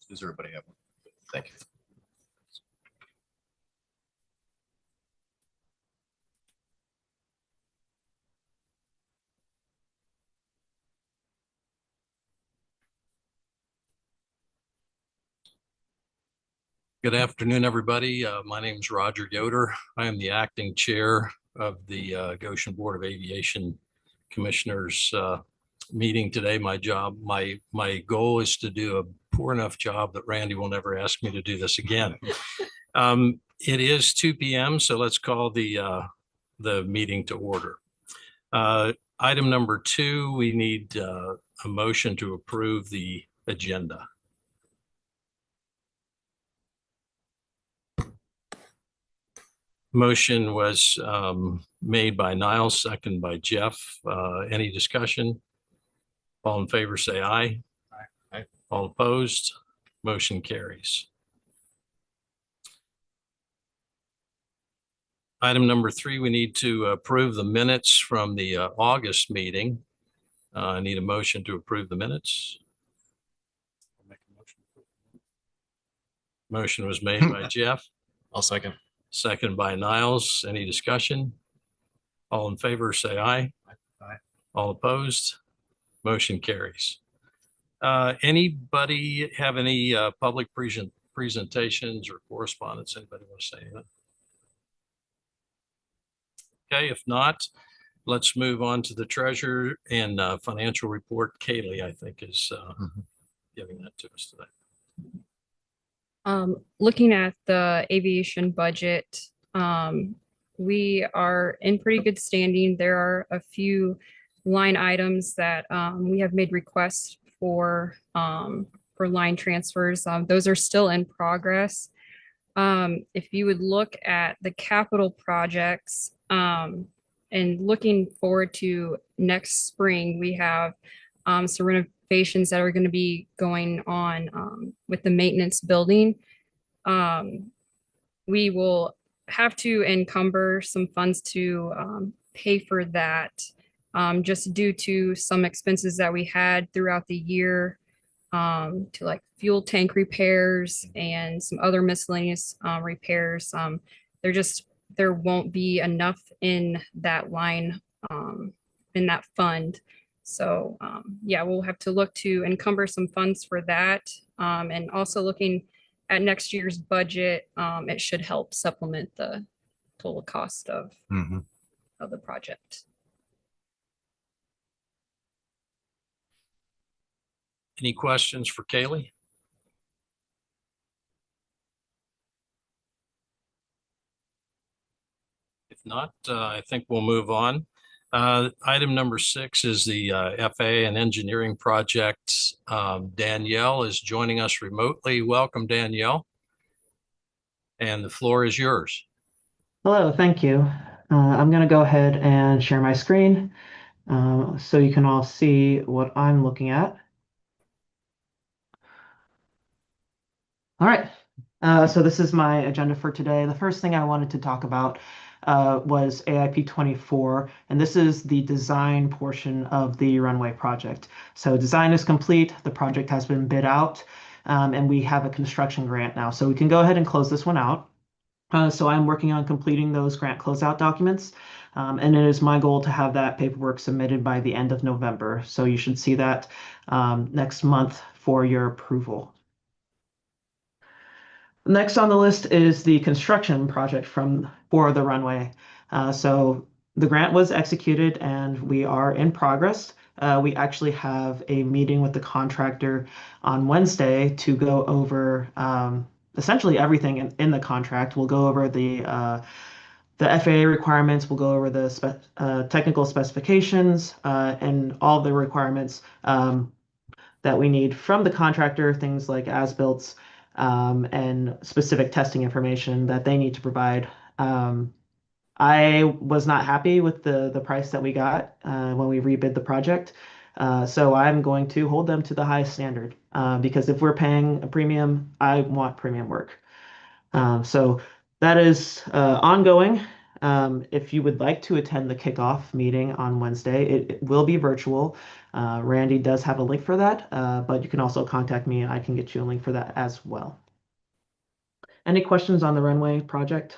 Does everybody have one? Thank you. Good afternoon, everybody. My name is Roger Yoder. I am the acting chair of the Goshen Board of Aviation Commissioners meeting today. My goal is to do a poor enough job that Randy will never ask me to do this again. It is 2 p.m., so let's call the meeting to order. Item number 2, we need a motion to approve the agenda. Motion was made by Niles, second by Jeff. Any discussion? All in favor, say aye. Aye. All opposed? Motion carries. Item number 3, we need to approve the minutes from the August meeting. I need a motion to approve the minutes. I'll make a motion. Motion was made by Jeff, I'll second. second by Niles. Any discussion? All in favor, say aye. Aye. All opposed? Motion carries. Anybody have any public presentations or correspondence? Anybody want to say anything? Okay, if not, let's move on to the treasurer and financial report. Kaylee, I think, is giving that to us today. Looking at the aviation budget, we are in pretty good standing. There are a few line items that we have made requests for line transfers. Those are still in progress. If you would look at the capital projects and looking forward to next spring, we have some renovations that are going to be going on with the maintenance building. We will have to encumber some funds to pay for that, just due to some expenses that we had throughout the year, to like fuel tank repairs and some other miscellaneous repairs. There won't be enough in that line, in that fund. So yeah, we'll have to look to encumber some funds for that. And also looking at next year's budget, it should help supplement the total cost of the project. Any questions for Kaylee? If not, I think we'll move on. Item number 6 is the FAA and engineering project. Danielle is joining us remotely. Welcome, Danielle. And the floor is yours. Hello, thank you. I'm going to go ahead and share my screen so you can all see what I'm looking at. All right, so this is my agenda for today. The first thing I wanted to talk about was AIP 24, and this is the design portion of the runway project. So design is complete, the project has been bid out, and we have a construction grant now. So we can go ahead and close this one out. So I'm working on completing those grant closeout documents, and it is my goal to have that paperwork submitted by the end of November. So you should see that next month for your approval. Next on the list is the construction project for the runway. So the grant was executed and we are in progress. We actually have a meeting with the contractor on Wednesday to go over essentially everything in the contract. We'll go over the The FAA requirements will go over the technical specifications and all the requirements that we need from the contractor, things like as-built and specific testing information that they need to provide. I was not happy with the price that we got when we rebid the project. So I'm going to hold them to the highest standard because if we're paying a premium, I want premium work. So that is ongoing. If you would like to attend the kickoff meeting on Wednesday, it will be virtual. Randy does have a link for that, but you can also contact me. I can get you a link for that as well. Any questions on the runway project?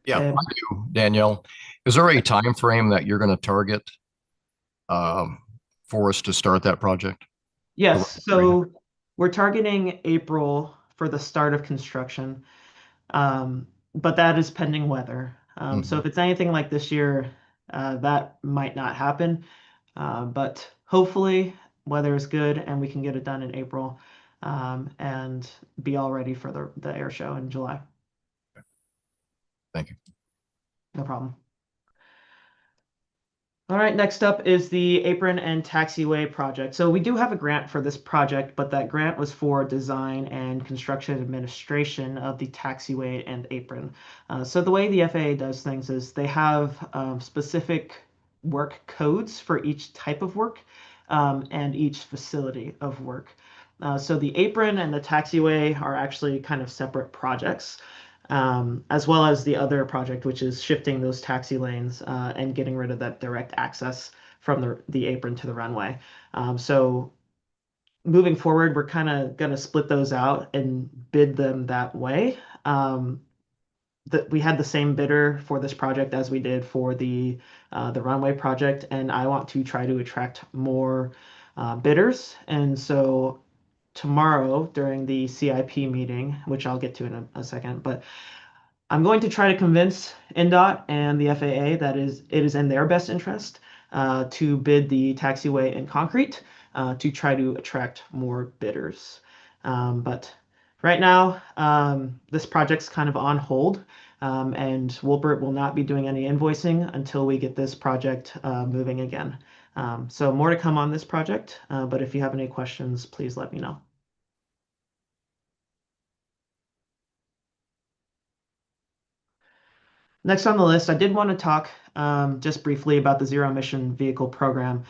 Yeah, Okay. I do, Danielle. Is there a time frame that you're going to target um, for us to start that project? Yes, so we're targeting April for the start of construction, but that is pending weather. So if it's anything like this year, that might not happen. But hopefully weather is good and we can get it done in April and be all ready for the air show in July. Thank you. No problem. All right, next up is the apron and taxiway project. So we do have a grant for this project, but that grant was for design and construction administration of the taxiway and apron. So the way the FAA does things is they have specific work codes for each type of work and each facility of work. So the apron and the taxiway are actually kind of separate projects as well as the other project, which is shifting those taxi lanes and getting rid of that direct access from the apron to the runway. So moving forward, we're kind of going to split those out and bid them that way. We had the same bidder for this project as we did for the runway project, and I want to try to attract more bidders. And so tomorrow during the CIP meeting, which I'll get to in a second, but I'm going to try to convince NDOT and the FAA that it is in their best interest to bid the taxiway in concrete to try to attract more bidders. But right now, this project's kind of on hold, and Wolpert will not be doing any invoicing until we get this project moving again. So more to come on this project, but if you have any questions, please let me know. Next on the list, I did want to talk just briefly about the Zero Emission Vehicle Program.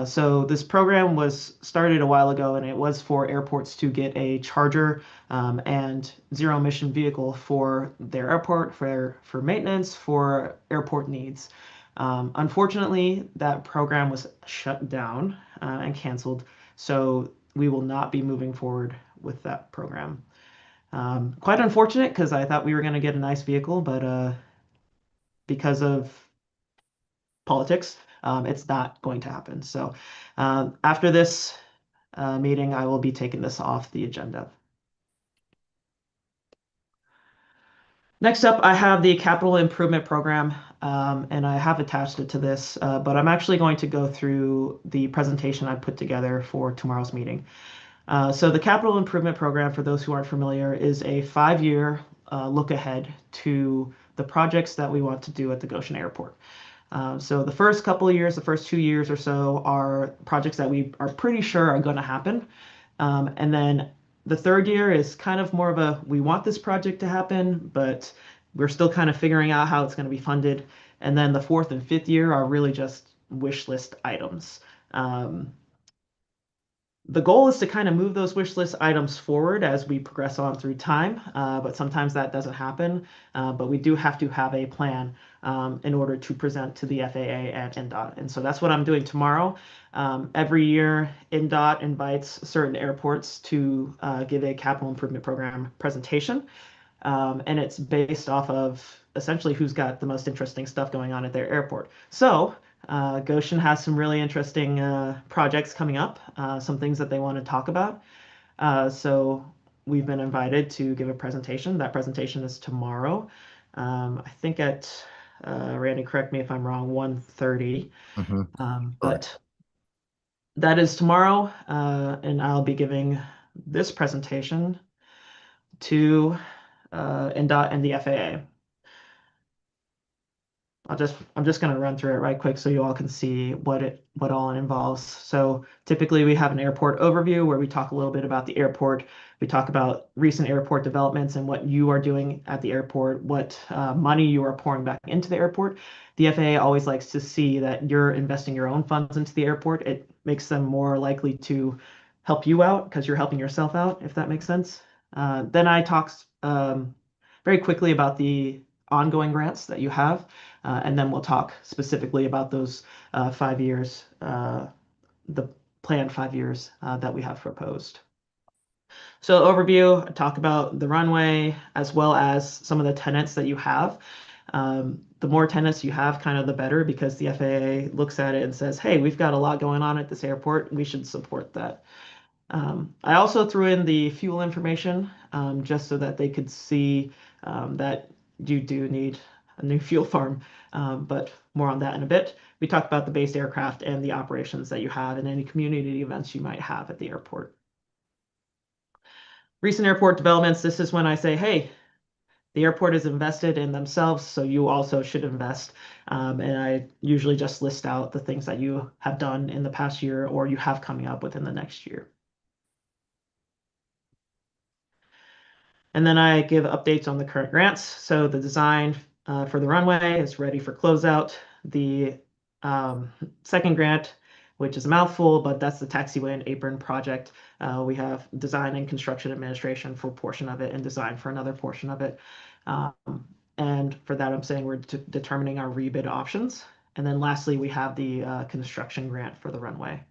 So this program was started a while ago, and it was for airports to get a charger and zero emission vehicle for their airport, for maintenance, for airport needs. Unfortunately, that program was shut down and canceled, so we will not be moving forward with that program. Quite unfortunate because I thought we were going to get a nice vehicle, but because of politics, it's not going to happen. So after this meeting, I will be taking this off the agenda. Next up, I have the capital improvement program, and I have attached it to this, but I'm actually going to go through the presentation I put together for tomorrow's meeting. So the capital improvement program, for those who aren't familiar, is a 5-year look ahead to the projects that we want to do at the Goshen Airport. So the first couple of years, the first 2 years or so, are projects that we are pretty sure are going to happen. And then the third year is kind of more of a, we want this project to happen, but we're still kind of figuring out how it's going to be funded. And then the fourth and fifth year are really just wish list items. The goal is to kind of move those wish list items forward as we progress on through time, but sometimes that doesn't happen. But we do have to have a plan in order to present to the FAA and NDOT. And so that's what I'm doing tomorrow. Every year, NDOT invites certain airports to give a capital improvement program presentation. And it's based off of essentially who's got the most interesting stuff going on at their airport. So Goshen has some really interesting projects coming up, some things that they want to talk about. So we've been invited to give a presentation. That presentation is tomorrow. I think at, Randy, correct me if I'm wrong, 1:30. But that is tomorrow, and I'll be giving this presentation to NDOT and the FAA. I'm just going to run through it right quick so you all can see what all it involves. So typically we have an airport overview where we talk a little bit about the airport. We talk about recent airport developments and what you are doing at the airport, what money you are pouring back into the airport. The FAA always likes to see that you're investing your own funds into the airport. It makes them more likely to help you out because you're helping yourself out, if that makes sense. Then I talked very quickly about the ongoing grants that you have. And then we'll talk specifically about those 5 years, the planned 5 years that we have proposed. So overview, talk about the runway as well as some of the tenants that you have. The more tenants you have, kind of the better, because the FAA looks at it and says, hey, we've got a lot going on at this airport. We should support that. I also threw in the fuel information just so that they could see that you do need a new fuel farm, but more on that in a bit. We talked about the base aircraft and the operations that you have and any community events you might have at the airport. Recent airport developments, this is when I say, hey, the airport is invested in themselves, so you also should invest. And I usually just list out the things that you have done in the past year or you have coming up within the next year. And then I give updates on the current grants. So the design for the runway is ready for closeout. The second grant, which is a mouthful, but that's the taxiway and apron project. We have design and construction administration for a portion of it and design for another portion of it. And for that, I'm saying we're determining our rebid options. And then lastly, we have the construction grant for the runway.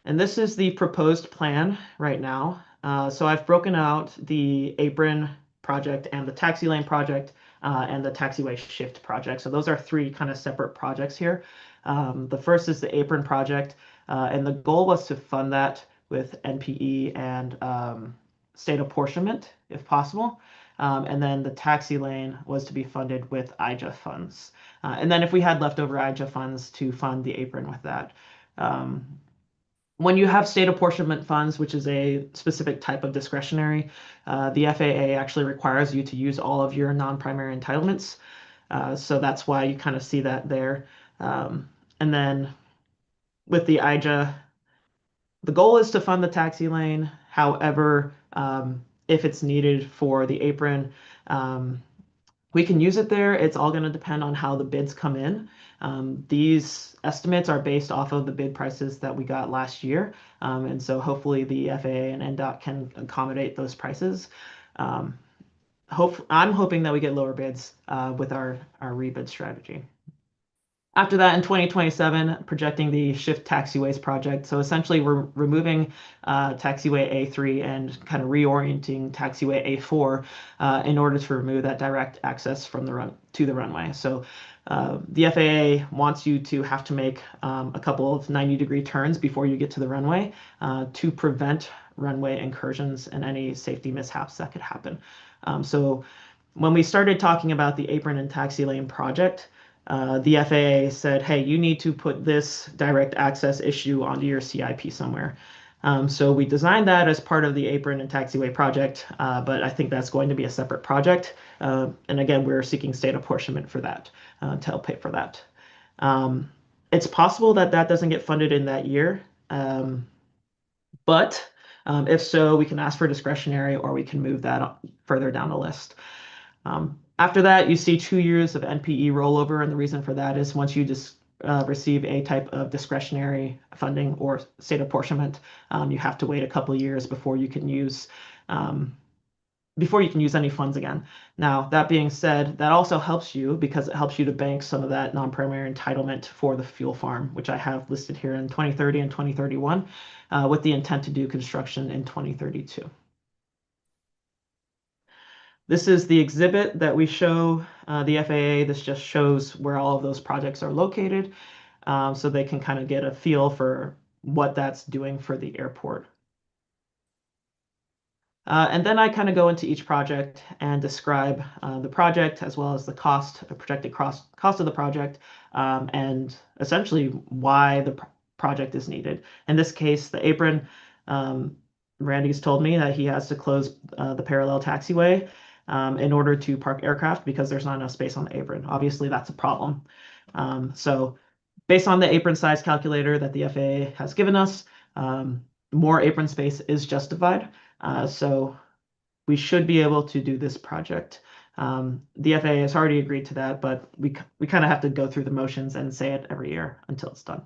And this is the proposed plan right now. So I've broken out the apron project and the taxi lane project and the taxiway shift project. So those are 3 kind of separate projects here. The first is the apron project, and the goal was to fund that with NPE and state apportionment, if possible. And then the taxi lane was to be funded with IJA funds. And then if we had leftover IJA funds to fund the apron with that. When you have state apportionment funds, which is a specific type of discretionary, the FAA actually requires you to use all of your non-primary entitlements. So that's why you kind of see that there. And then with the IJA, the goal is to fund the taxi lane. However, if it's needed for the apron, we can use it there. It's all going to depend on how the bids come in. These estimates are based off of the bid prices that we got last year. And so hopefully the FAA and NDOT can accommodate those prices. I'm hoping that we get lower bids with our rebid strategy. After that, in 2027, projecting the Shift Taxiways project. So essentially, we're removing taxiway A3 and kind of reorienting taxiway A4 in order to remove that direct access from to the runway. So the FAA wants you to have to make a couple of 90-degree turns before you get to the runway to prevent runway incursions and any safety mishaps that could happen. So when we started talking about the apron and taxi lane project, the FAA said, hey, you need to put this direct access issue onto your CIP somewhere. So we designed that as part of the apron and taxiway project, but I think that's going to be a separate project. And again, we're seeking state apportionment for that to help pay for that. It's possible that that doesn't get funded in that year, but if so, we can ask for discretionary or we can move that further down the list. After that, you see 2 years of NPE rollover, and the reason for that is once you just receive a type of discretionary funding or state apportionment, you have to wait a couple of years before you can use any funds again. Now, that being said, that also helps you because it helps you to bank some of that non-primary entitlement for the fuel farm, which I have listed here in 2030 and 2031, with the intent to do construction in 2032. This is the exhibit that we show the FAA. This just shows where all of those projects are located so they can kind of get a feel for what that's doing for the airport. And then I kind of go into each project and describe the project as well as the cost, the projected cost of the project, and essentially why project is needed. In this case, the apron, Randy's told me that he has to close the parallel taxiway in order to park aircraft because there's not enough space on the apron. Obviously, that's a problem. So based on the apron size calculator that the FAA has given us, more apron space is justified. So we should be able to do this project. The FAA has already agreed to that, but we kind of have to go through the motions and say it every year until it's done.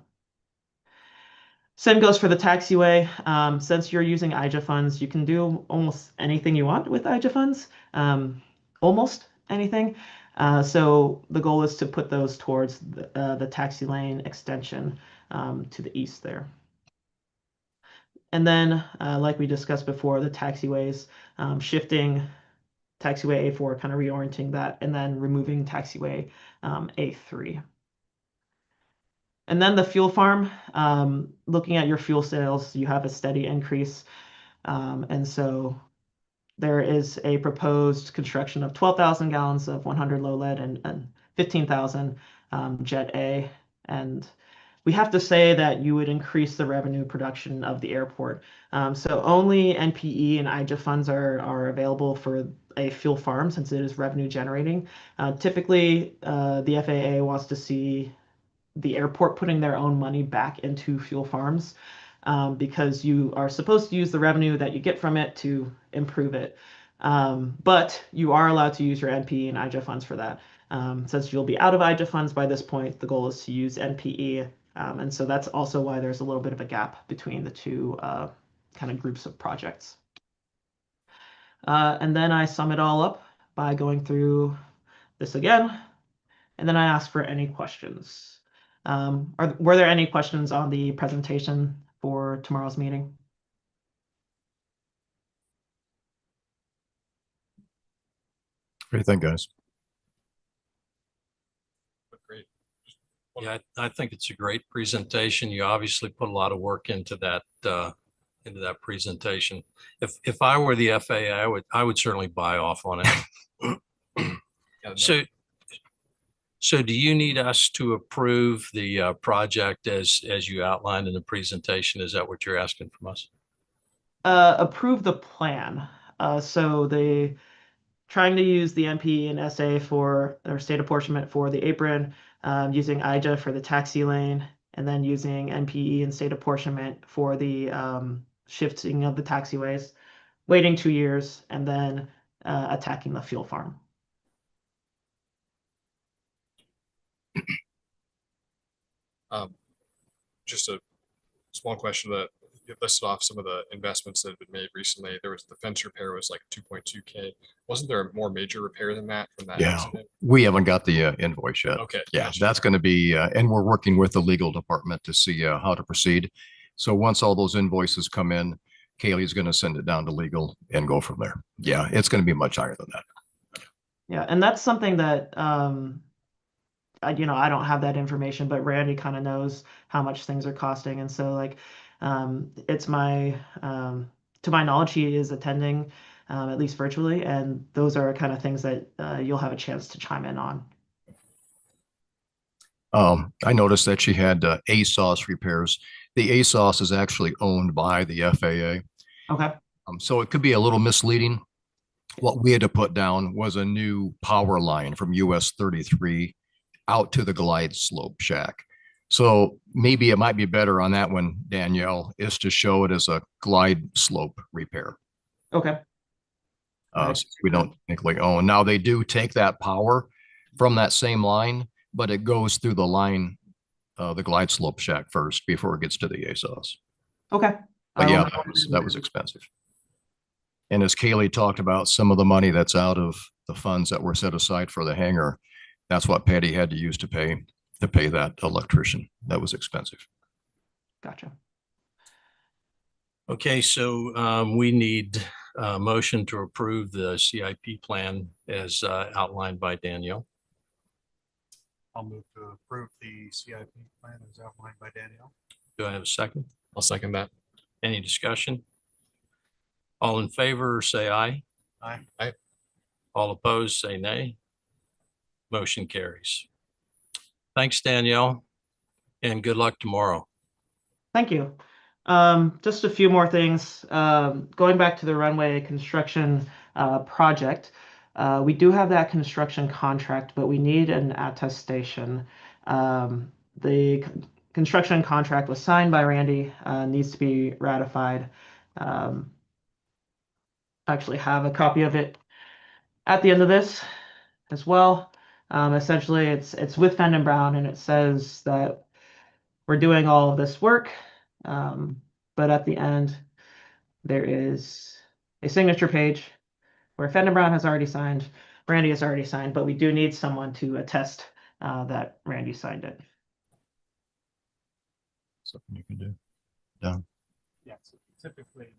Same goes for the taxiway. Since you're using IJA funds, you can do almost anything you want with IJA funds, almost anything. So the goal is to put those towards the taxi lane extension to the east there. And then, like we discussed before, the taxiways, shifting taxiway A4, kind of reorienting that, and then removing taxiway A3. And then the fuel farm, looking at your fuel sales, you have a steady increase. And so there is a proposed construction of 12,000 gallons of 100 low lead and 15,000 Jet A. And we have to say that you would increase the revenue production of the airport. So only NPE and IJA funds are available for a fuel farm since it is revenue generating. Typically, the FAA wants to see the airport putting their own money back into fuel farms because you are supposed to use the revenue that you get from it to improve it. But you are allowed to use your NPE and IJA funds for that. Since you'll be out of IJA funds by this point, the goal is to use NPE. And so that's also why there's a little bit of a gap between the two kind of groups of projects. And then I sum it all up by going through this again, and then I ask for any questions. Were there any questions on the presentation for tomorrow's meeting? What do you think, guys? Great. Yeah, I think it's a great presentation. You obviously put a lot of work into that presentation. If I were the FAA, I would certainly buy off on it. Yeah, no, So do you need us to approve the project as you outlined in the presentation? Is that what you're asking from us? Approve the plan. So they trying to use the MP and SA for or state apportionment for the apron, using IJA for the taxi lane, and then using NPE and state apportionment for the shifting of the taxiways, waiting 2 years, and then attacking the fuel farm. just a small question that you listed off some of the investments that have been made recently. There was the fence repair was like 2.2K. Wasn't there a more major repair than that from that Yeah, accident? we haven't got the invoice yet. Okay. Yeah, gotcha. that's going to be, and we're working with the legal department to see how to proceed. So once all those invoices come in, Kaylee's going to send it down to legal and go from there. Yeah, it's going to be much higher than that. Yeah, and that's something that I don't have that information, but Randy kind of knows how much things are costing, and so like it's my to my knowledge he is attending at least virtually, and those are kind of things that you'll have a chance to chime in on. I noticed that she had ASOS repairs. The ASOS is actually owned by the FAA. Okay. So it could be a little misleading. What we had to put down was a new power line from US 33 out to the glide slope shack. So maybe it might be better on that one, Danielle, is to show it as a glide slope repair. Okay. So we don't technically own. Now they do take that power from that same line, but it goes through the line, the glide slope shack first before it gets to the ASOS. Okay. But yeah, that was expensive. And as Kaylee talked about, some of the money that's out of the funds that were set aside for the hangar, that's what Patty had to use to pay that electrician. That was expensive. Gotcha. Okay, so we need a motion to approve the CIP plan as outlined by Danielle. I'll move to approve the CIP plan as outlined by Danielle. Do I have a second? I'll second that. Any discussion? All in favor, say aye. Aye. All opposed, say nay. Motion carries. Thanks, Danielle, and good luck tomorrow. Thank you. Just a few more things. Going back to the runway construction project, we do have that construction contract, but we need an attestation. The construction contract was signed by Randy, needs to be ratified. I actually have a copy of it at the end of this as well. Essentially, it's with Fenn & Brown, and it says that we're doing all of this work, but at the end, there is a signature page where Fenn & Brown has already signed, Randy has already signed, but we do need someone to attest that Randy signed it. Something you can do. Yeah, so typically,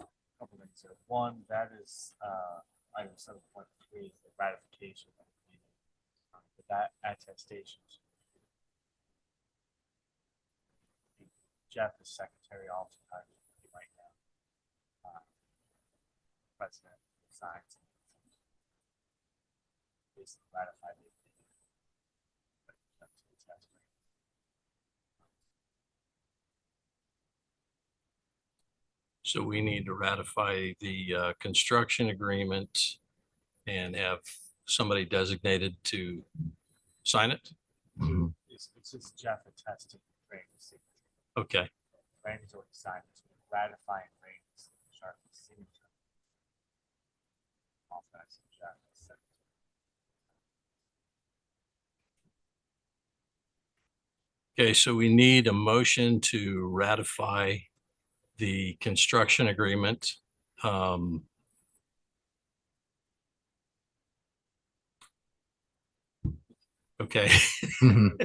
a couple things here. One, that is item 7.3, the ratification of the meeting. But that attestation. Jeff is secretary oftentimes right now. President signs. Basically ratify the opinion. But that's the test, right? So we need to ratify the construction agreement and have somebody designated to sign it. Mhm. It's just Jeff attesting Randy's signature. Okay. Randy's already signed it, so we're ratifying Randy's sharp signature. Authorizing Jeff as secretary. Okay, so we need a motion to ratify the construction agreement. Okay, Mhm.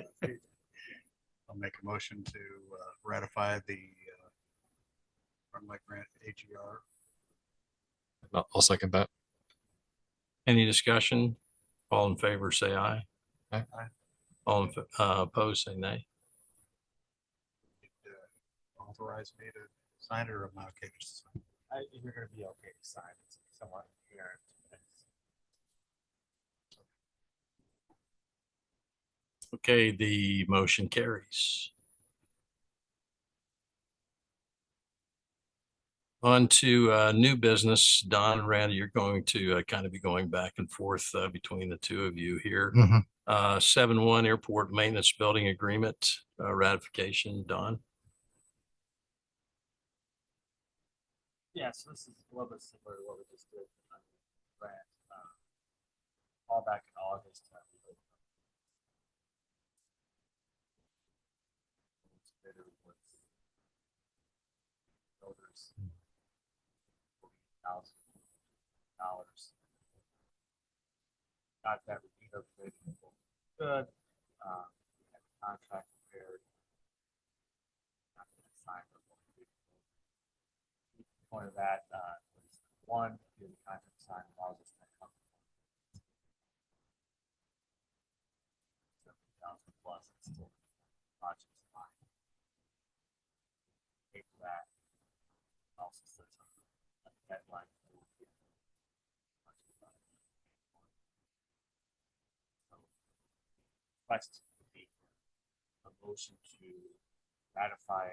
I'll make a motion to ratify the runway grant AGR. I'll second that. any discussion? All in favor, say aye. Aye. All opposed, say nay. Authorize me to sign it, or am I okay to sign? You're gonna be okay to sign it, it's somewhat inherent. Okay, the motion carries. On to new business. Don and Randy, you're going to kind of be going back and forth between the two of you here. Mhm. 7-1 Airport Maintenance Building Agreement ratification. Don? Yeah, so this is a little bit similar to what we just did on the grant. All back in August. Builders. $40,000. Got that repeat of good. We had the contract prepared. Not gonna sign, but we'll do. The point of that was one, get the contract signed in August. And come 70,000 plus, it's still project's fine. Pay for that. Also sets up a deadline. Request would be a motion to ratify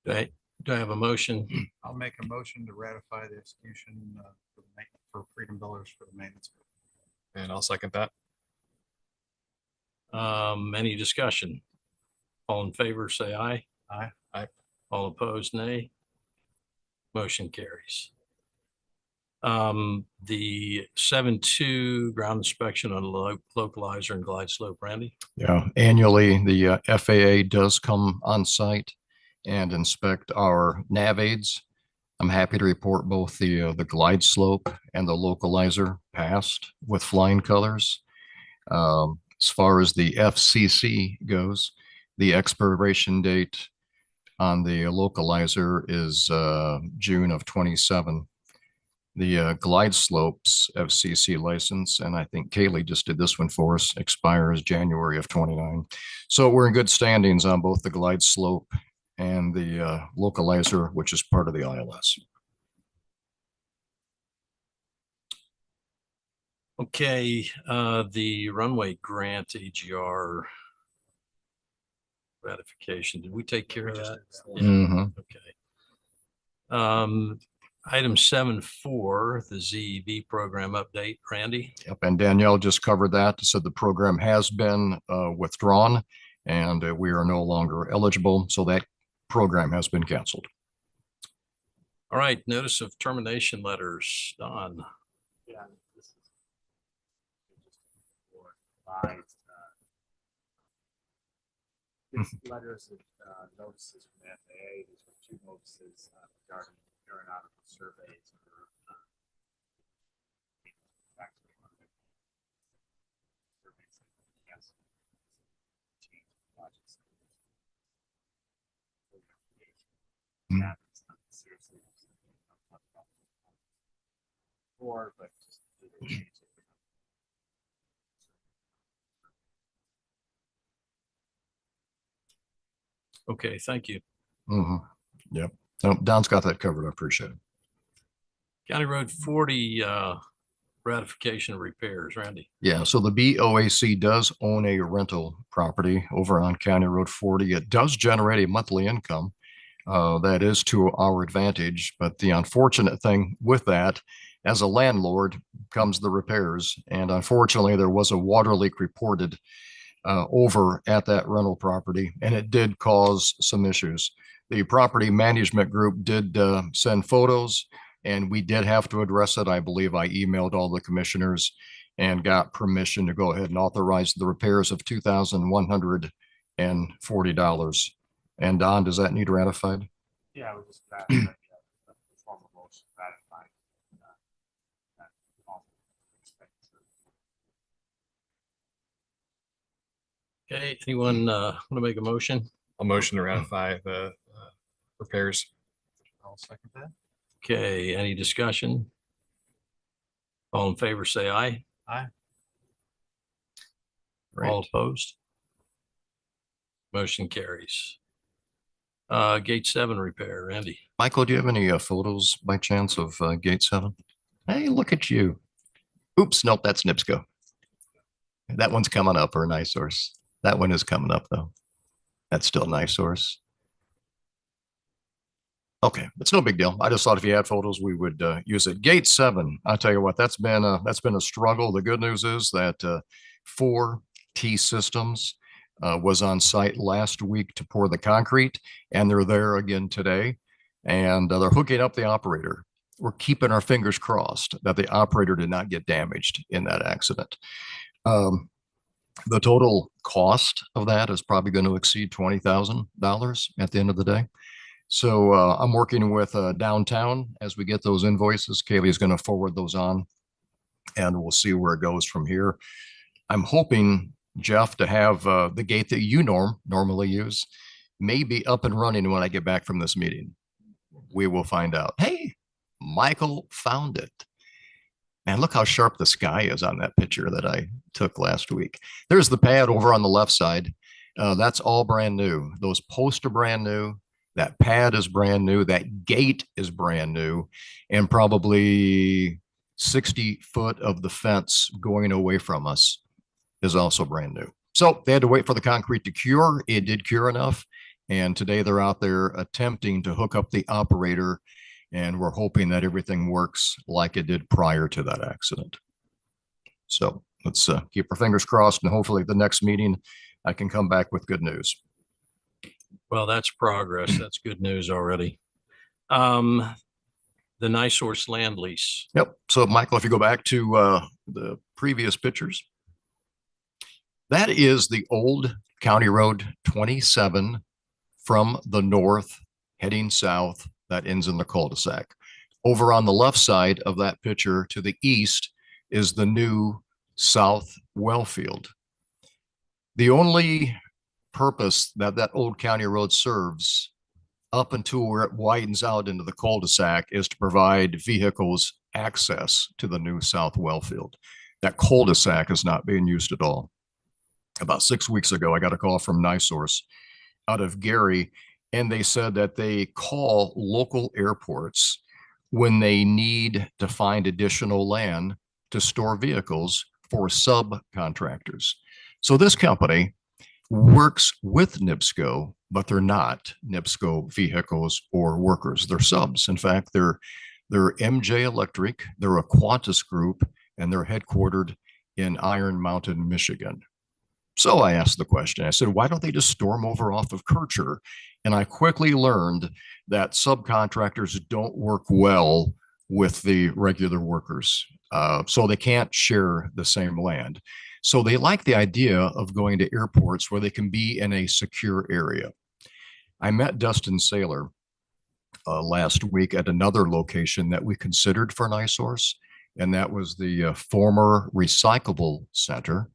the Do I have a motion? I'll make a motion to ratify the execution for Freedom Builders for the maintenance. And I'll second that. Any discussion? All in favor, say aye. Aye. Aye. All opposed, nay. Motion carries. The 7-2 ground inspection on localizer and glide slope. Randy? Yeah, annually, the FAA does come on site and inspect our nav aids. I'm happy to report both the glide slope and the localizer passed with flying colors. As far as the FCC goes, the expiration date on the localizer is June of 27. The glide slopes FCC license, and I think Kaylee just did this one for us, expires January of 29. So we're in good standings on both the glide slope and the localizer, which is part of the ILS. Okay, the runway grant AGR ratification, did we take care of that? Yeah, Mhm. okay. Item 7.4, the ZEV program update, Randy? Yep, and Danielle just covered that. So the program has been withdrawn and we are no longer eligible. So that program has been canceled. All right, notice of termination letters, Don. Yeah, this is just for revised, these letters of notices from the FAA. These were two notices regarding aeronautical surveys for actually one of the surveys that we canceled. Change projects. Mm. Yeah, it's not seriously. Or, but just did a change it. Okay, thank you. Mhm. Yep. No, Don's got that covered. I appreciate it. County Road 40, ratification of repairs, Randy. Yeah, so the BOAC does own a rental property over on County Road 40. It does generate a monthly income. That is to our advantage. But the unfortunate thing with that, as a landlord, comes the repairs. And unfortunately, there was a water leak reported over at that rental property, and it did cause some issues. The property management group did send photos, and we did have to address it. I believe I emailed all the commissioners and got permission to go ahead and authorize the repairs of $2,140. And Don, does that need ratified? Yeah, we just ratified the formal motion ratifying. That all expenditure. Okay, anyone want to make a motion? I'll motion to ratify the repairs. I'll second that. Okay, any discussion? All in favor, say aye. Aye. All opposed? Motion carries. Gate 7 repair, Randy. Michael, do you have any photos by chance of Gate 7? Hey, look at you. Oops, nope, that's NIPSCO. That one's coming up, or NiSource. That one is coming up, though. That's still NiSource. Okay, it's no big deal. I just thought if you had photos, we would use it. Gate 7, I'll tell you what, that's been a struggle. The good news is that 4T Systems was on site last week to pour the concrete, and they're there again today, and they're hooking up the operator. We're keeping our fingers crossed that the operator did not get damaged in that accident. The total cost of that is probably going to exceed $20,000 at the end of the day. So I'm working with downtown as we get those invoices. Kaylee is going to forward those on, and we'll see where it goes from here. I'm hoping, Jeff, to have the gate that you normally use may be up and running when I get back from this meeting. We will find out. Hey, Michael found it. Man, look how sharp the sky is on that picture that I took last week. There's the pad over on the left side. That's all brand new. Those posts are brand new. That pad is brand new. That gate is brand new. And probably 60 foot of the fence going away from us is also brand new. So they had to wait for the concrete to cure. It did cure enough. And today they're out there attempting to hook up the operator. And we're hoping that everything works like it did prior to that accident. So let's keep our fingers crossed, and hopefully the next meeting I can come back with good news. Well, that's progress. That's good news already. The NiSource land lease. Yep. So Michael, if you go back to the previous pictures, that is the old County Road 27 from the north heading south that ends in the cul-de-sac. Over on the left side of that picture to the east is the new south well field. The only purpose that that old county road serves up until where it widens out into the cul-de-sac is to provide vehicles access to the new south well field. That cul-de-sac is not being used at all. About 6 weeks ago, I got a call from NiSource out of Gary, and they said that they call local airports when they need to find additional land to store vehicles for subcontractors. So this company works with NIPSCO, but they're not NIPSCO vehicles or workers. They're subs. In fact, they're MJ Electric, they're a Qantas group, and they're headquartered in Iron Mountain, Michigan. So I asked the question, I said, why don't they just storm over off of Kircher? And I quickly learned that subcontractors don't work well with the regular workers. So they can't share the same land. So they like the idea of going to airports where they can be in a secure area. I met Dustin Saylor last week at another location that we considered for NiSource, and that was the former recyclable center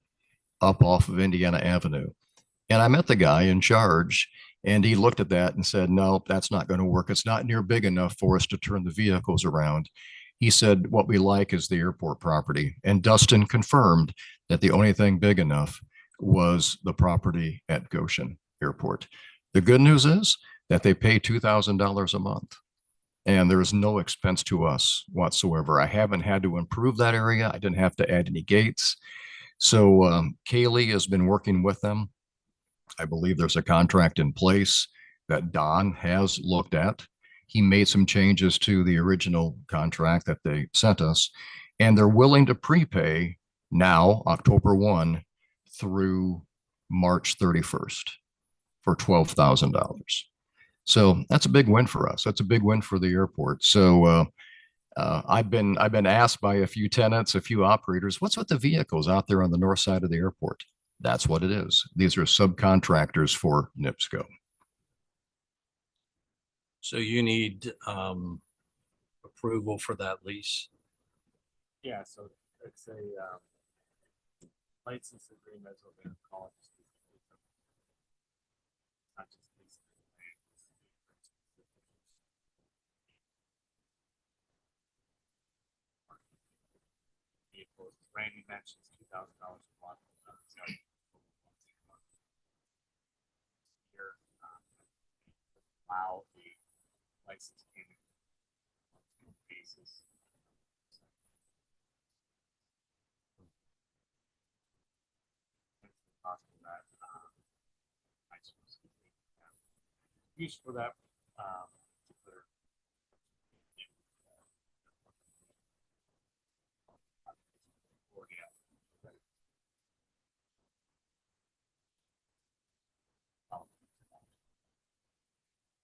up off of Indiana Avenue. And I met the guy in charge, and he looked at that and said, no, that's not going to work. It's not near big enough for us to turn the vehicles around. He said, what we like is the airport property. And Dustin confirmed that the only thing big enough was the property at Goshen Airport. The good news is that they pay $2,000 a month, and there is no expense to us whatsoever. I haven't had to improve that area. I didn't have to add any gates. So Kaylee has been working with them. I believe there's a contract in place that Don has looked at. He made some changes to the original contract that they sent us, and they're willing to prepay now, October 1 through March 31st for $12,000. So that's a big win for us. That's a big win for the airport. So I've been asked by a few tenants, a few operators, what's with the vehicles out there on the north side of the airport? That's what it is. These are subcontractors for NIPSCO. So you need approval for that lease. Yeah, so it's a license agreement, what they call it. Not just leasing the land, it's vehicles. Randy mentions $2,000 a month. Here, allow the license payment on a basis. Use for that particular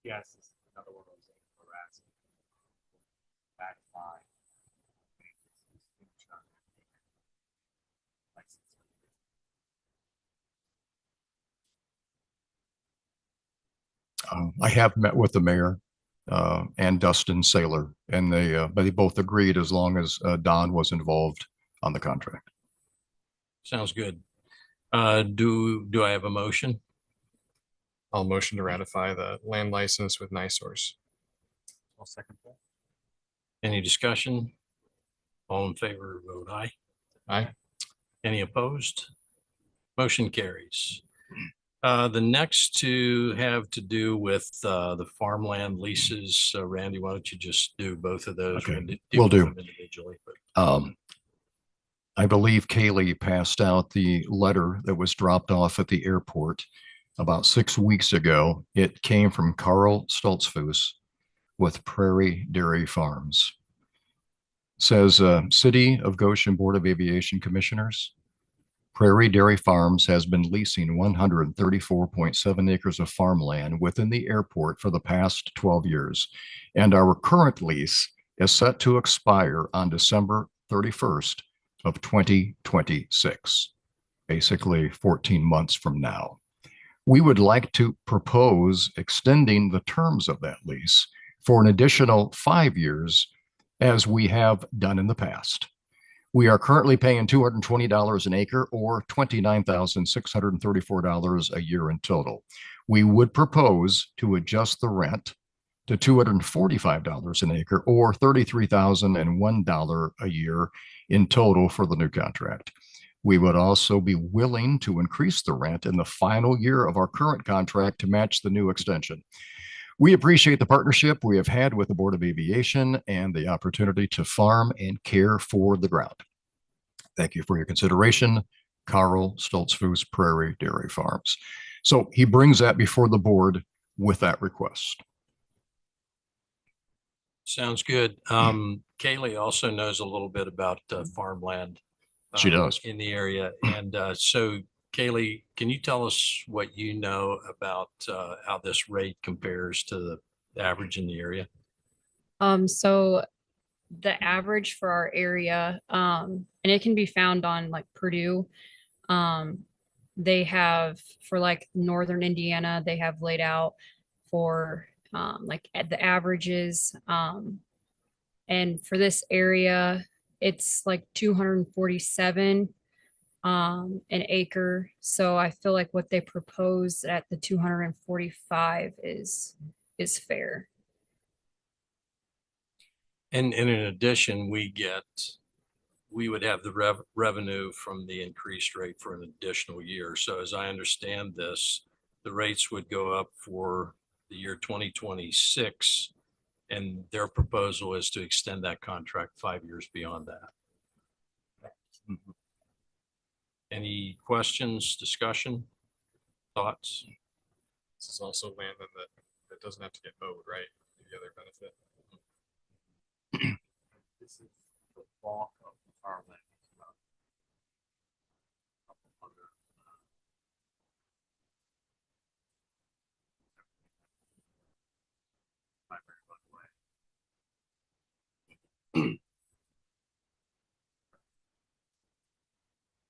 yes, it's another one of those things we're asking. Back fine. I have met with the mayor and Dustin Saylor, and they both agreed as long as Don was involved on the contract. Sounds good. Do I have a motion? I'll motion to ratify the land license with NiSource. I'll second that. Any discussion? All in favor, vote aye. Aye. Any opposed? Motion carries. The next two have to do with the farmland leases. Randy, why don't you just do both of those? Okay, We'll will with do. them individually. But I believe Kaylee passed out the letter that was dropped off at the airport about 6 weeks ago. It came from Carl Stoltzfus with Prairie Dairy Farms. Says, City of Goshen Board of Aviation Commissioners, Prairie Dairy Farms has been leasing 134.7 acres of farmland within the airport for the past 12 years, and our current lease is set to expire on December 31st of 2026, basically 14 months from now. We would like to propose extending the terms of that lease for an additional 5 years, as we have done in the past. We are currently paying $220 an acre or $29,634 a year in total. We would propose to adjust the rent to $245 an acre or $33,001 a year in total for the new contract. We would also be willing to increase the rent in the final year of our current contract to match the new extension. We appreciate the partnership we have had with the Board of Aviation and the opportunity to farm and care for the ground. Thank you for your consideration. Carl Stoltzfus Prairie Dairy Farms. So he brings that before the board with that request. Sounds good. Kaylee also knows a little bit about farmland. She does. In the area. And so Kaylee, can you tell us what you know about how this rate compares to the average in the area? So the average for our area, and it can be found on like Purdue. They have for like northern Indiana, they have laid out for like at the averages. And for this area, it's like 247 an acre. So I feel like what they propose at the 245 is fair. And in addition, we would have the revenue from the increased rate for an additional year. So as I understand this, the rates would go up for the year 2026. And their proposal is to extend that contract 5 years beyond that. Any questions, discussion, thoughts? This is also land that doesn't have to get mowed, right? The other benefit. This is the bulk of the farmland. It's about a couple hundred, not very much away.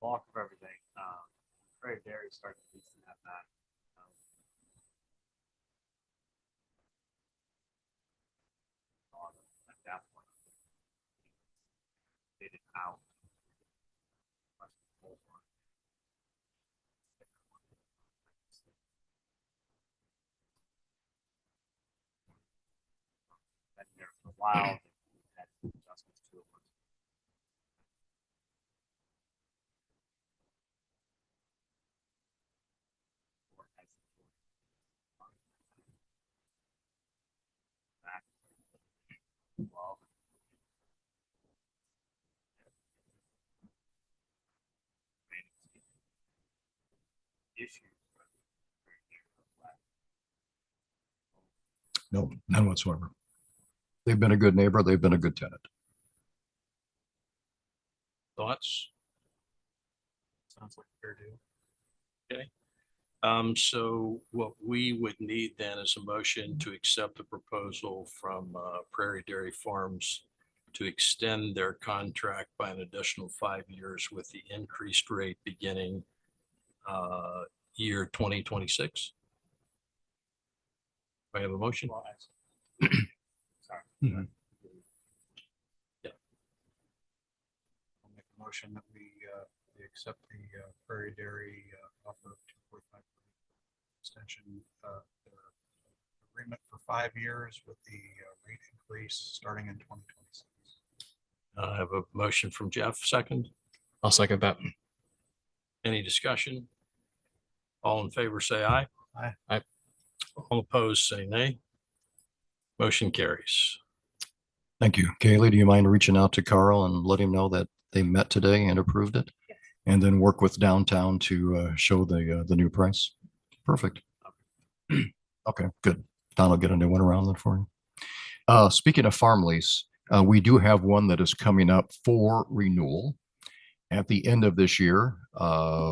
Bulk of everything. Prairie Dairy started leasing that back. At that point, they did out. And there for a while, they had adjustments to it. Well, issues. No, none whatsoever. They've been a good neighbor. They've been a good tenant. Thoughts? Sounds like a fair deal. So what we would need then is a motion to accept the proposal from Prairie Dairy Farms to extend their contract by an additional 5 years with the increased rate beginning year 2026. I have a motion. Well, actually, sorry. Mhm. Yeah. I'll make a motion that we accept the Prairie Dairy offer of 245 extension their agreement for 5 years with the rate increase starting in 2026. I have a motion from Jeff, second. I'll second that. Any discussion? All in favor, say aye. Aye. Aye. All opposed, say nay. Motion carries. Thank you. Kaylee, do you mind reaching out to Carl and let him know that they met today and approved it? Yes. And then work with downtown to show the new price? Perfect. Okay, good. Don will get a new one around then for you. Speaking of farm lease, we do have one that is coming up for renewal at the end of this year,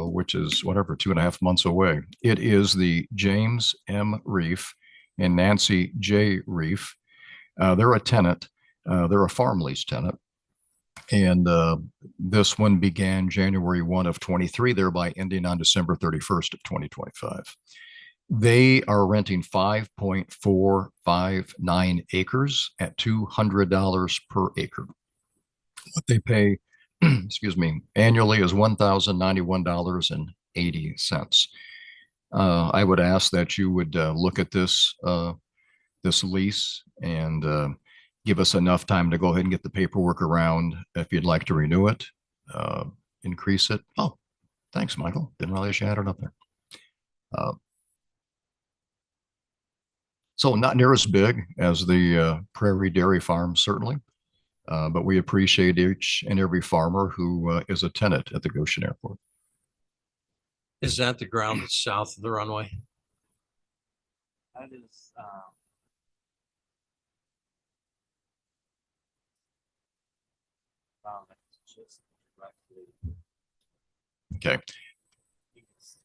which is whatever, 2.5 months away. It is the James M. Reef and Nancy J. Reef. They're a tenant. They're a farm lease tenant. And this one began January 1 of 23, thereby ending on December 31st of 2025. They are renting 5.459 acres at $200 per acre. What they pay, excuse me, annually is $1,091.80. I would ask that you would look at this lease and give us enough time to go ahead and get the paperwork around if you'd like to renew it, increase it. Oh, thanks, Michael. Didn't realize you had it up there. So not near as big as the Prairie Dairy Farm, certainly. But we appreciate each and every farmer who is a tenant at the Goshen Airport. Is that the ground that's south of the runway? That is, it's just directly Okay. east,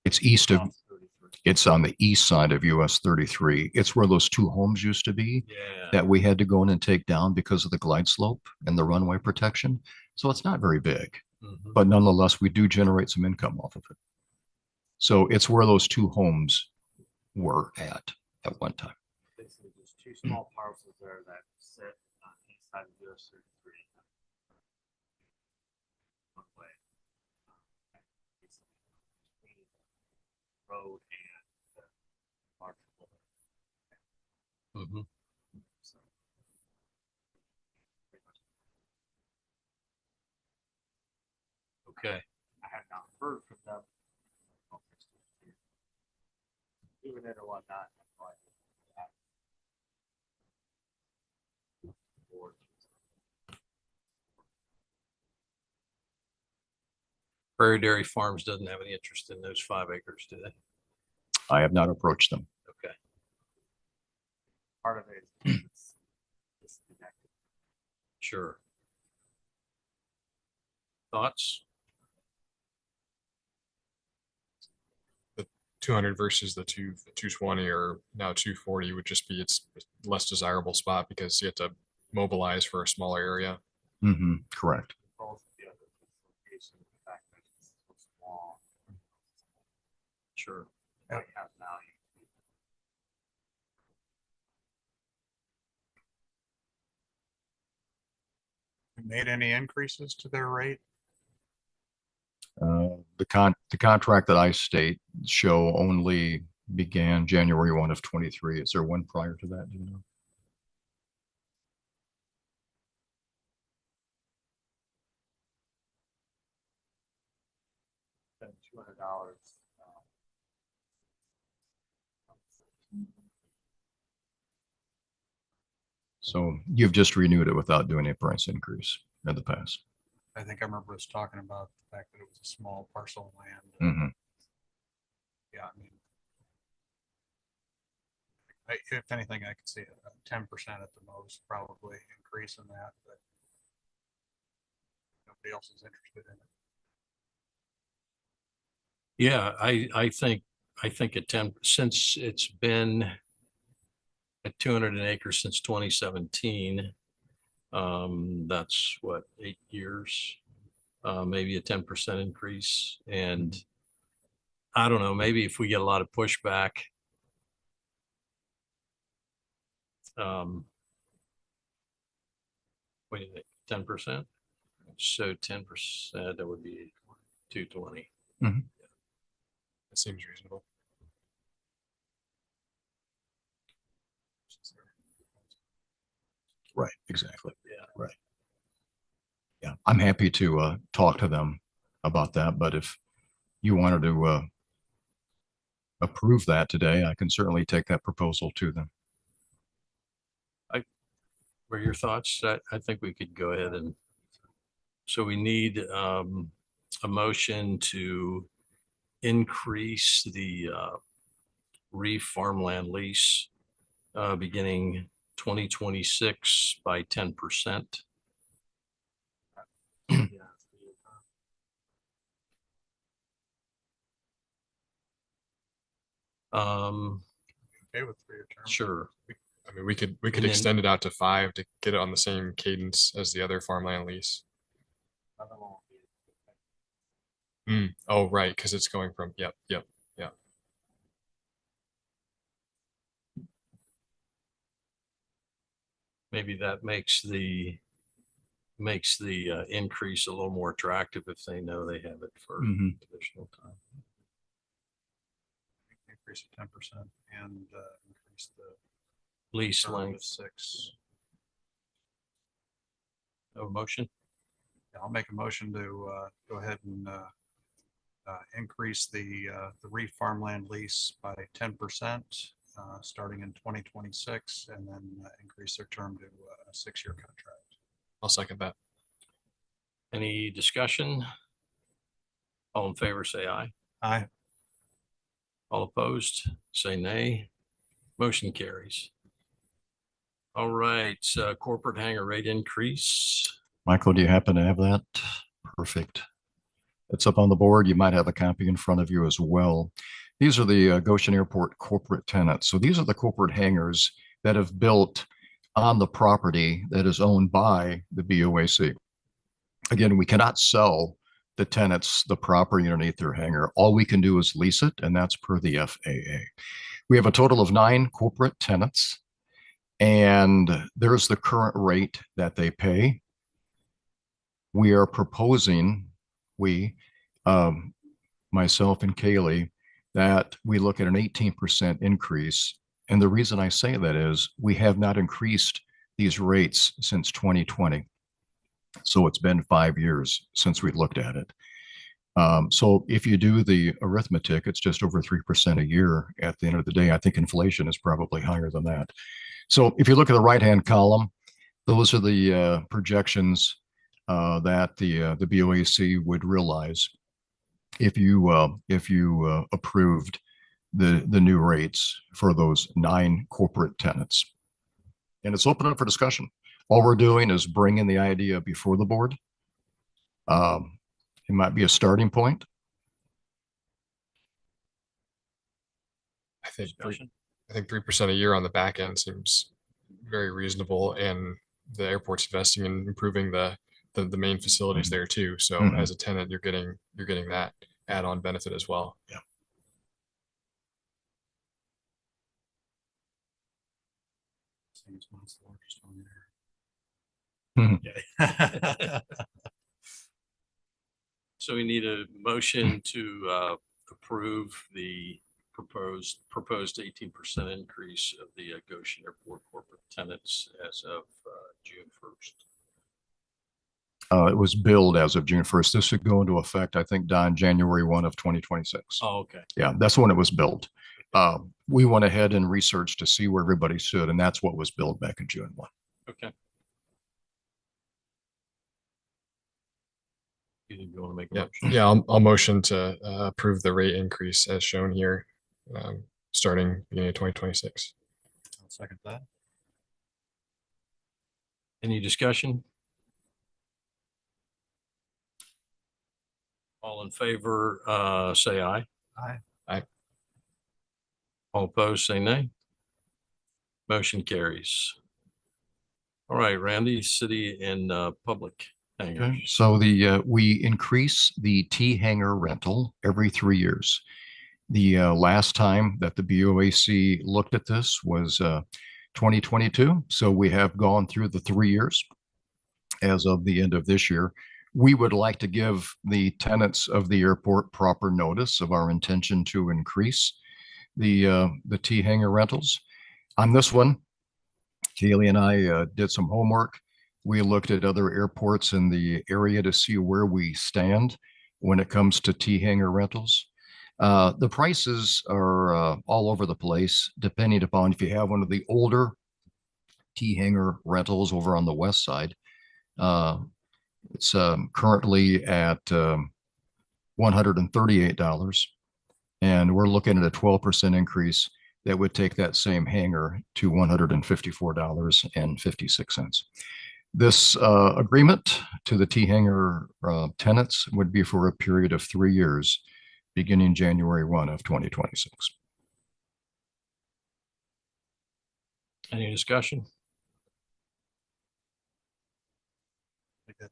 It's east of, South 33. it's on the east side of US 33. It's where those two homes used to be Yeah. that we had to go in and take down because of the glide slope and the runway protection. So it's not very big, Mhm. but nonetheless, we do generate some income off of it. So it's where those two homes were at one time. Basically, there's two small parcels there that sit on the east side of US 33. One way. Between the road and the marketable. Mhm. So, pretty much, Okay. I have not heard from them. Doing it or whatnot. But or Prairie Dairy Farms doesn't have any interest in those 5 acres, do they? I have not approached them. Okay. part of it is disconnected. Sure. Thoughts? 200 versus the 220 or now 240 would just be its less desirable spot because you have to mobilize for a smaller area. Correct. Both the other location, the fact that it's so small, Sure. might have value. Made any increases to their rate? The contract that I state show only began January 1 of 23. Is there one prior to that? Do you know? Spend $200. So you've just renewed it without doing a price increase in the past. I think I remember us talking about the fact that it was a small parcel of land. Mhm. Yeah, I mean, if anything, I could see a 10% at the most, probably increase in that, but nobody else is interested in it. Yeah, I think at 10, since it's been at 200 an acre since 2017, that's what, 8 years, maybe a 10% increase. And I don't know, maybe if we get a lot of pushback, what do you think, 10%? So 10%, that would be 220. It seems reasonable. Right, exactly. Yeah. Right. Yeah, I'm happy to talk to them about that, but if you wanted to approve that today, I can certainly take that proposal to them. What are your thoughts? I think we could go ahead and, so we need a motion to increase the reef farmland lease beginning 2026 by 10%. Yeah. Okay with 3-year term? Sure. I mean, we could And then- extend it out to 5 to get it on the same cadence as the other farmland lease. Other one will be Oh, right, because it's going from, yep. Maybe that makes the increase a little more attractive if they know they have it for additional time. Increase of 10% and increase the Lease term to length, 6. no motion? Yeah, I'll make a motion to go ahead and increase the reef farmland lease by 10%, starting in 2026, and then increase their term to a 6-year contract. I'll second that. Any discussion? All in favor, say aye. Aye. All opposed, say nay. Motion carries. All right, corporate hangar rate increase. Michael, do you happen to have that? Perfect. It's up on the board. You might have a copy in front of you as well. These are the Goshen Airport corporate tenants. So these are the corporate hangars that have built on the property that is owned by the BOAC. Again, we cannot sell the tenants the property underneath their hangar. All we can do is lease it, and that's per the FAA. We have a total of 9 corporate tenants, and there's the current rate that they pay. We are proposing, myself and Kaylee, that we look at an 18% increase. And the reason I say that is we have not increased these rates since 2020. So it's been 5 years since we looked at it. So if you do the arithmetic, it's just over 3% a year at the end of the day. I think inflation is probably higher than that. So if you look at the right-hand column, those are the projections that the BOAC would realize if you approved the new rates for those 9 corporate tenants. And it's open up for discussion. All we're doing is bringing the idea before the board. It might be a starting point. I think Discussion? 3% a year on the back end seems very reasonable, and the airport's investing in improving the main facilities there too. So Mhm. as a tenant, you're getting that add-on benefit as well. Seems one's the largest one there. Mhm. Yeah. So we need a motion to approve the proposed 18% increase of the Goshen Airport corporate tenants as of June 1st. It was billed as of June 1st. This should go into effect, I think, Don, January 1 of 2026. Oh, okay. Yeah, that's when it was billed. We went ahead and researched to see where everybody stood, and that's what was billed back in June 1. Okay. You want to make a Yeah, motion? yeah. I'll motion to approve the rate increase as shown here, starting beginning of 2026. I'll second that. Any discussion? All in favor, say aye. Aye. All opposed, say nay. Motion carries. All right, Randy, city and public Okay, hangars. so we increase the T hangar rental every 3 years. The last time that the BOAC looked at this was 2022. So we have gone through the 3 years as of the end of this year. We would like to give the tenants of the airport proper notice of our intention to increase the T hangar rentals. On this one, Kaylee and I did some homework. We looked at other airports in the area to see where we stand when it comes to T hangar rentals. The prices are all over the place, depending upon if you have one of the older T hangar rentals over on the west side. It's currently at $138, and we're looking at a 12% increase that would take that same hangar to $154.56. This agreement to the T hangar tenants would be for a period of 3 years, beginning January 1 of 2026. Any discussion? I think that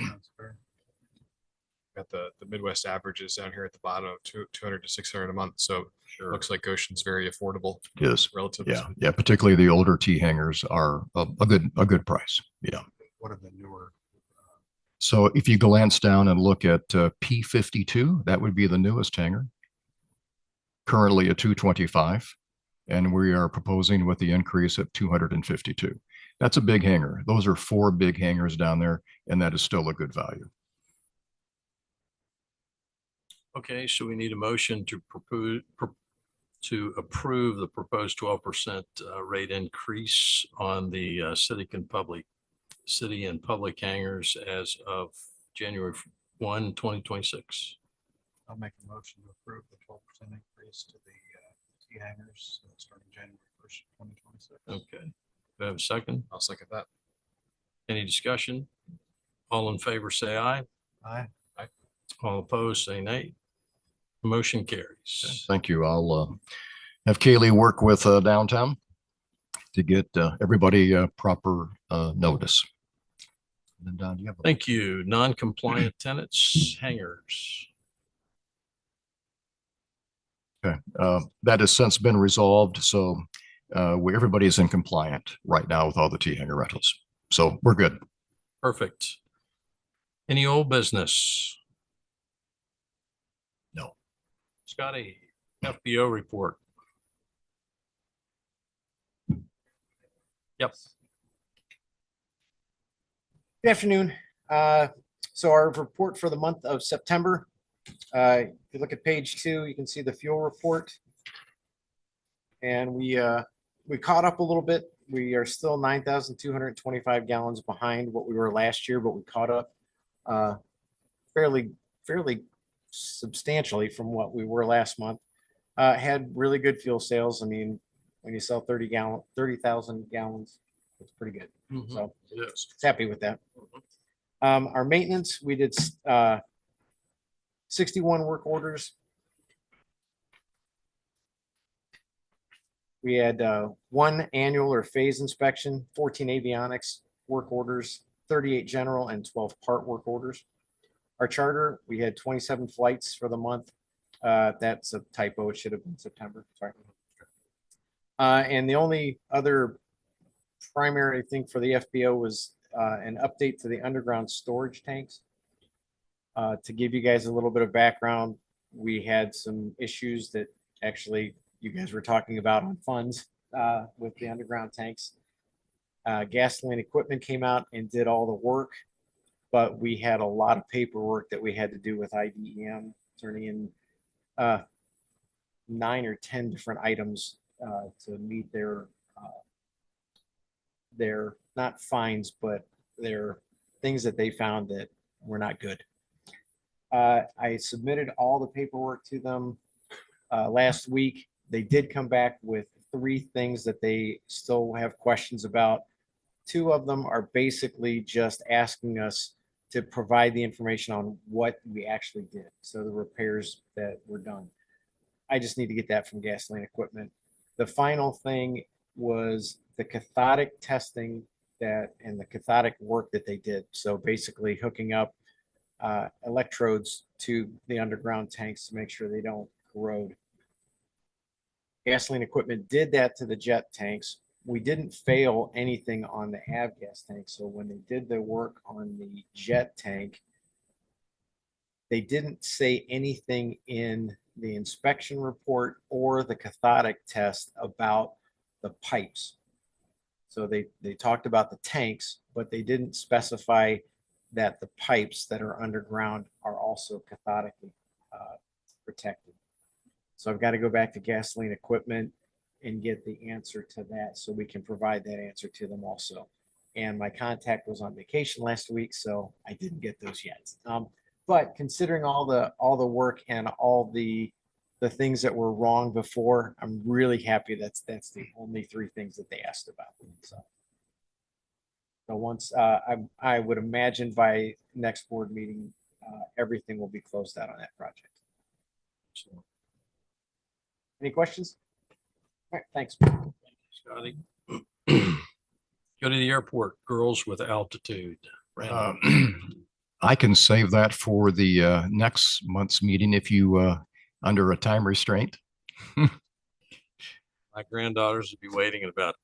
sounds fair. Got the Midwest averages down here at the bottom of 200 to 600 a month. So Sure. looks like Goshen's very affordable Yes. relative. Yeah. Particularly the older T hangars are a good price. Yeah. What are the newer? So if you glance down and look at P52, that would be the newest hangar. Currently a 225, and we are proposing with the increase of 252. That's a big hangar. Those are 4 big hangars down there, and that is still a good value. Okay, so we need a motion to to approve the proposed 12% rate increase on the city and public hangars as of January 1, 2026. I'll make a motion to approve the 12% increase to the T hangers starting January 1st, 2026. Okay. Do I have a second? I'll second that. Any discussion? All in favor, say aye. Aye. All opposed, say nay. Motion carries. Thank you. I'll have Kaylee work with downtown to get everybody proper notice. And then Don, do you have Thank you. Non-compliant tenants, hangars. Okay, that has since been resolved, so everybody is in compliant right now with all the T hanger rentals. So we're good. Perfect. Any old business? No. Scotty, FBO report. Yep. Good afternoon. So our report for the month of September, if you look at page 2, you can see the fuel report. And we caught up a little bit. We are still 9,225 gallons behind what we were last year, but we caught up fairly substantially from what we were last month. Had really good fuel sales. I mean, when you sell 30,000 gallons, it's pretty good. So Yes. happy with that. Our maintenance, we did 61 work orders. We had 1 annual or phase inspection, 14 avionics work orders, 38 general and 12 part work orders. Our charter, we had 27 flights for the month. That's a typo. It should have been September. Sorry. And the only other primary thing for the FBO was an update to the underground storage tanks. To give you guys a little bit of background, we had some issues that actually you guys were talking about on funds with the underground tanks. Gasoline equipment came out and did all the work, but we had a lot of paperwork that we had to do with IDEM, turning in 9 or 10 different items to meet their not fines, but their things that they found that were not good. I submitted all the paperwork to them last week. They did come back with 3 things that they still have questions about. 2 of them are basically just asking us to provide the information on what we actually did. So the repairs that were done. I just need to get that from gasoline equipment. The final thing was the cathodic testing and the cathodic work that they did. So basically hooking up electrodes to the underground tanks to make sure they don't corrode. Gasoline equipment did that to the jet tanks. We didn't fail anything on the avgas tank. So when they did the work on the jet tank, they didn't say anything in the inspection report or the cathodic test about the pipes. So they talked about the tanks, but they didn't specify that the pipes that are underground are also cathodically protected. So I've got to go back to gasoline equipment and get the answer to that so we can provide that answer to them also. And my contact was on vacation last week, so I didn't get those yet. But considering all the work and all the things that were wrong before, I'm really happy that's the only 3 things that they asked about. So once I would imagine by next board meeting, everything will be closed out on that project. So, any questions? All right, thanks. Scotty. Go to the airport, girls with altitude. I can save that for the next month's meeting if you under a time restraint. My granddaughters will be waiting in about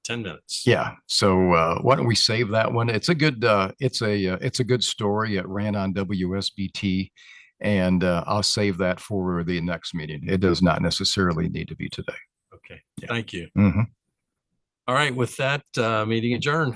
10 minutes. Yeah. So why don't we save that one? It's a good it's a good story. It ran on WSBT, and I'll save that for the next meeting. It does not necessarily need to be today. Okay. Yeah. Thank you. Mhm. All right. With that, meeting adjourned.